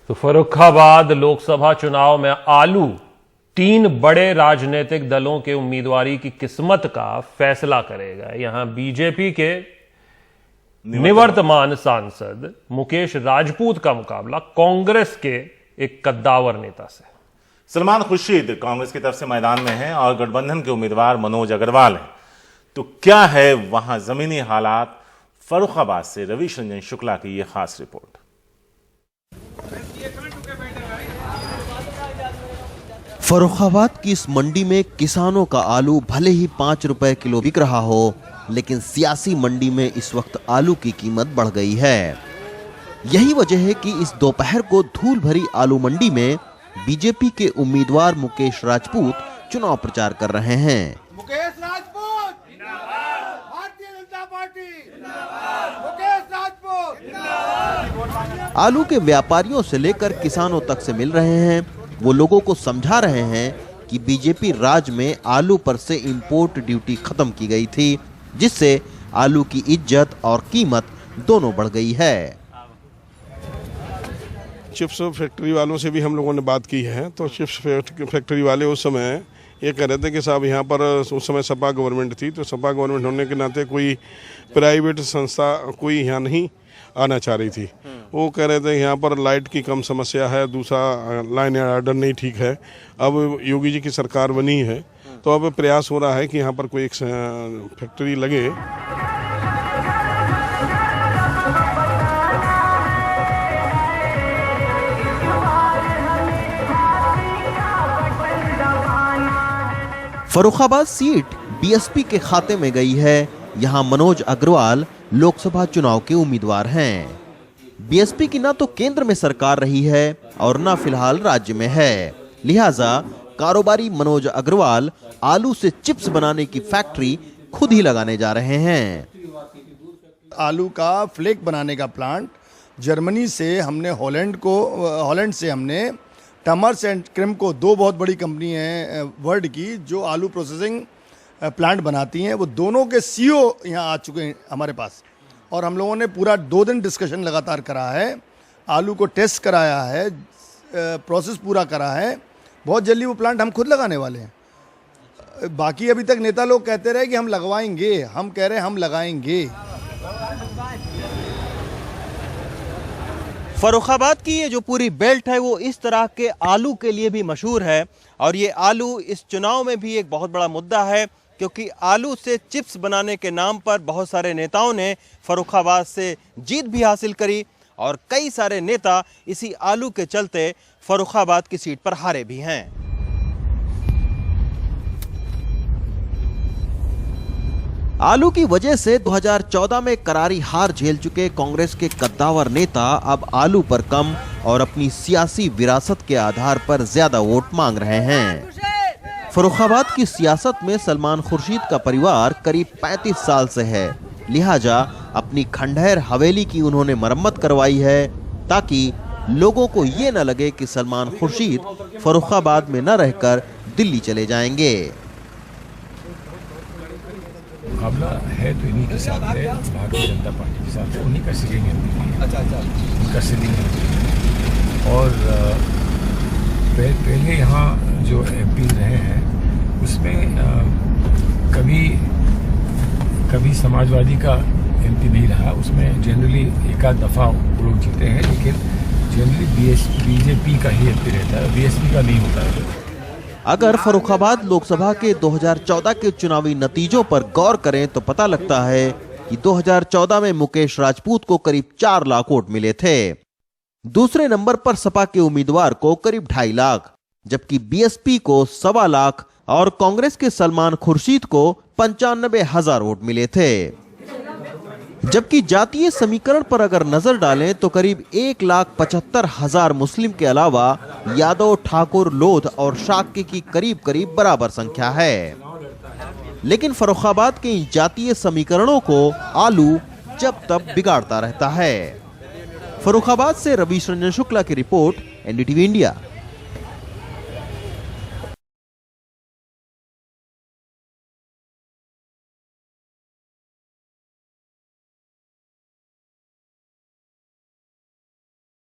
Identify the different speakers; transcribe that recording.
Speaker 1: तो फर्रुखाबाद लोकसभा चुनाव में आलू 3 बड़े राजनीतिक दलों के उम्मीदवारी की किस्मत का फैसला करेगा। यहां बीजेपी के निवर्तमान सांसद मुकेश राजपूत का मुकाबला कांग्रेस के एक कद्दावर नेता से।
Speaker 2: सलमान खुर्शीद कांग्रेस की तरफ से मैदान में हैं और गठबंधन के उम्मीदवार मनोज अग्रवाल हैं। तो क्या है वहां जमीनी हालात? फर्रुखाबाद से रवीश रंजन शुक्ला की यह खास रिपोर्ट।
Speaker 3: फर्रुखाबाद की इस मंडी में किसानों का आलू भले ही 5 रुपए किलो बिक रहा हो, लेकिन सियासी मंडी में इस वक्त आलू की कीमत बढ़ गई है। यही वजह है कि इस दोपहर को धूल भरी आलू मंडी में बीजेपी के उम्मीदवार मुकेश राजपूत चुनाव प्रचार कर रहे हैं।
Speaker 4: मुकेश राजपूत जिंदाबाद, भारतीय जनता पार्टी जिंदाबाद, मुकेश राजपूत जिंदाबाद।
Speaker 3: आलू के व्यापारियों से लेकर किसानों तक से मिल रहे हैं। वो लोगों को समझा रहे हैं कि बीजेपी राज में आलू पर से इंपोर्ट ड्यूटी खत्म की गई थी, जिससे आलू की इज्जत और कीमत दोनों बढ़ गई है।
Speaker 5: चिप्स फैक्ट्री वालों से भी हम लोगों ने बात की है, तो चिप्स फैक्ट्री वाले उस समय ये कह रहे थे कि साहब यहाँ पर उस समय सपा गवर्नमेंट थी, तो सपा गवर्नमेंट होने के नाते कोई प्राइवेट संस्था कोई यहाँ नहीं आना चाह रही थी। वो कह रहे थे यहाँ पर लाइट की कम समस्या है, दूसरा लाइन ऑर्डर नहीं ठीक है। अब योगी जी की सरकार बनी है तो अब प्रयास हो रहा है कि यहाँ पर कोई एक फैक्ट्री लगे। फर्रुखाबाद सीट बीएसपी के खाते में गई है। यहां मनोज अग्रवाल लोकसभा चुनाव के उम्मीदवार हैं। बीएसपी की ना तो केंद्र में सरकार रही है और ना फिलहाल राज्य में है, लिहाजा कारोबारी मनोज अग्रवाल आलू से चिप्स बनाने की फैक्ट्री खुद ही लगाने जा रहे हैं।
Speaker 6: आलू का फ्लेक बनाने का प्लांट जर्मनी से हमने हॉलैंड से हमने टमर्स एंड क्रिम को, 2 बहुत बड़ी कंपनी है वर्ल्ड की जो आलू प्रोसेसिंग प्लांट बनाती हैं, वो दोनों के सीईओ यहाँ आ चुके हैं हमारे पास। और हम लोगों ने पूरा 2 दिन डिस्कशन लगातार करा है, आलू को टेस्ट कराया है, प्रोसेस पूरा करा है। बहुत जल्दी वो प्लांट हम खुद लगाने वाले हैं। बाकी अभी तक नेता लोग कहते रहे कि हम लगवाएंगे, हम कह रहे हैं हम लगाएंगे।
Speaker 3: फर्रुखाबाद की ये जो पूरी बेल्ट है वो इस तरह के आलू के लिए भी मशहूर है, और ये आलू इस चुनाव में भी एक बहुत बड़ा मुद्दा है, क्योंकि आलू से चिप्स बनाने के नाम पर बहुत सारे नेताओं ने फर्रुखाबाद से जीत भी हासिल करी, और कई सारे नेता इसी आलू के चलते फर्रुखाबाद की सीट पर हारे भी हैं। आलू की वजह से 2014 में करारी हार झेल चुके कांग्रेस के कद्दावर नेता अब आलू पर कम और अपनी सियासी विरासत के आधार पर ज्यादा वोट मांग रहे हैं। फर्रुखाबाद की सियासत में सलमान खुर्शीद का परिवार करीब 35 साल से है, लिहाजा अपनी खंडहर हवेली की उन्होंने मरम्मत करवाई है, ताकि लोगों को ये न लगे कि सलमान खुर्शीद फर्रुखाबाद में न रहकर दिल्ली चले जाएंगे।
Speaker 7: मुकाबला है तो इन्हीं के साथ है, भारतीय जनता पार्टी के साथ है, उन्हीं का सीटिंग उनका सीटिंग है। और पहले यहाँ जो एमपी रहे हैं उसमें कभी समाजवादी का एमपी नहीं रहा, उसमें जनरली एक आध दफ़ा लोग जीते हैं, लेकिन जनरली बीजेपी का ही एमपी रहता है, बीएसपी का नहीं होता है।
Speaker 3: अगर फर्रुखाबाद लोकसभा के 2014 के चुनावी नतीजों पर गौर करें तो पता लगता है कि 2014 में मुकेश राजपूत को करीब 4 लाख वोट मिले थे। दूसरे नंबर पर सपा के उम्मीदवार को करीब 2.5 लाख, जबकि बीएसपी को 1.25 लाख और कांग्रेस के सलमान खुर्शीद को 95,000 वोट मिले थे। जबकि जातीय समीकरण पर अगर नजर डालें तो करीब 1,75,000 मुस्लिम के अलावा यादव, ठाकुर, लोध और शाक्य की करीब बराबर संख्या है। लेकिन फर्रुखाबाद के इन जातीय समीकरणों को आलू जब तब बिगाड़ता रहता है। फर्रुखाबाद से रवीश रंजन शुक्ला की रिपोर्ट, एनडीटीवी इंडिया।